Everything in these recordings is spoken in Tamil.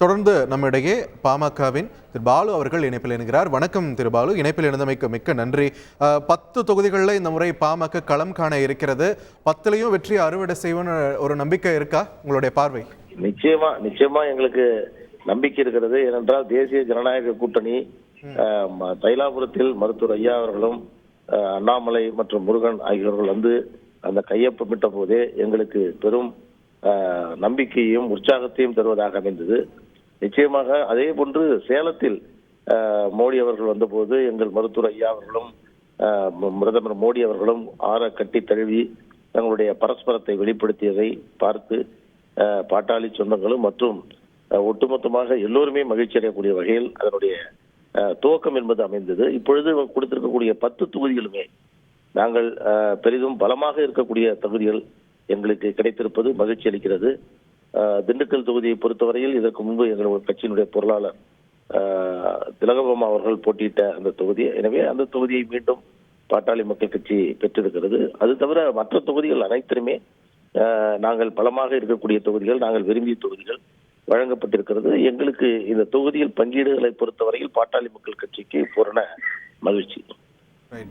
தொடர்ந்து நம்மிடையே பாமகவின் திரு பாலு அவர்கள் இணைப்பில் இணைகிறார். வணக்கம் திரு பாலு, இணைப்பில் இணைந்தமைக்கு மிக்க நன்றி. 10 தொகுதிகளில் இந்த முறை பாமக களம் காண இருக்கிறது. 10லையும் வெற்றி அறுவடை செய்வோன்னு ஒரு நம்பிக்கை இருக்கா உங்களுடைய பார்வை? நிச்சயமா எங்களுக்கு நம்பிக்கை இருக்கிறது. ஏனென்றால் தேசிய ஜனநாயக கூட்டணி தைலாபுரத்தில் மருத்துவர் ஐயா அவர்களும் அண்ணாமலை மற்றும் முருகன் ஆகியோர்கள் வந்து அந்த கையொப்பமிட்ட போதே எங்களுக்கு பெரும் நம்பிக்கையையும் உற்சாகத்தையும் தருவதாக அமைந்தது. நிச்சயமாக அதே போன்று சேலத்தில் மோடி அவர்கள் வந்தபோது எங்கள் மருத்துவர் ஐயா அவர்களும் பிரதமர் மோடி அவர்களும் ஆற கட்டி தழுவி தங்களுடைய பரஸ்பரத்தை வெளிப்படுத்தியதை பார்த்து பாட்டாளி சொந்தங்களும் மற்றும் ஒட்டுமொத்தமாக எல்லோருமே மகிழ்ச்சி அடையக்கூடிய வகையில் அதனுடைய துவக்கம் என்பது அமைந்தது. இப்பொழுது கொடுத்திருக்கக்கூடிய 10 தொகுதிகளுமே நாங்கள் பெரிதும் பலமாக இருக்கக்கூடிய தொகுதிகள் எங்களுக்கு கிடைத்திருப்பது மகிழ்ச்சி அளிக்கிறது. திண்டுக்கல் தொகுதியை பொறுத்தவரையில் இதற்கு முன்பு எங்களுடைய கட்சியினுடைய பொருளாளர் திலகபாமா அவர்கள் போட்டியிட்ட அந்த தொகுதி. எனவே அந்த தொகுதியை மீண்டும் பாட்டாளி மக்கள் கட்சி பெற்றிருக்கிறது. அது தவிர மற்ற தொகுதிகள் அனைத்திலுமே நாங்கள் பலமாக இருக்கக்கூடிய தொகுதிகள், நாங்கள் விரும்பிய தொகுதிகள் வழங்கப்பட்டிருக்கிறது. எங்களுக்கு இந்த தொகுதியில் பங்கீடுகளை பொறுத்தவரையில் பாட்டாளி மக்கள் கட்சிக்கு பூரண மகிழ்ச்சி.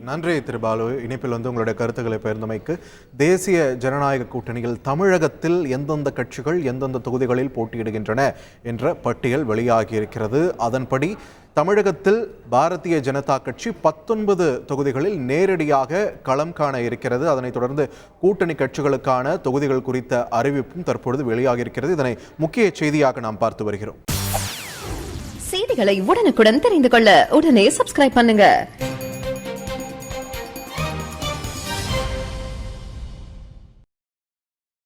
நன்றி திரு பாலு, இணைப்பில் வந்து உங்களுடைய கருத்துக்களை பகிர்ந்தமைக்கு. தேசிய ஜனநாயக கூட்டணியில் தமிழகத்தில் எந்தெந்த கட்சிகள் எந்தெந்த தொகுதிகளில் போட்டியிடுகின்றன என்ற பட்டியல் வெளியாகியிருக்கிறது. அதன்படி தமிழகத்தில் பாரதிய ஜனதா கட்சி 19 தொகுதிகளில் நேரடியாக களம் காண இருக்கிறது. அதனைத் தொடர்ந்து கூட்டணி கட்சிகளுக்கான தொகுதிகள் குறித்த அறிவிப்பும் தற்பொழுது வெளியாகியிருக்கிறது. இதனை முக்கிய செய்தியாக நாம் பார்த்து வருகிறோம். செய்திகளை உடனுக்குடன் தெரிந்து கொள்ள உடனே சப்ஸ்கிரைப் பண்ணுங்க.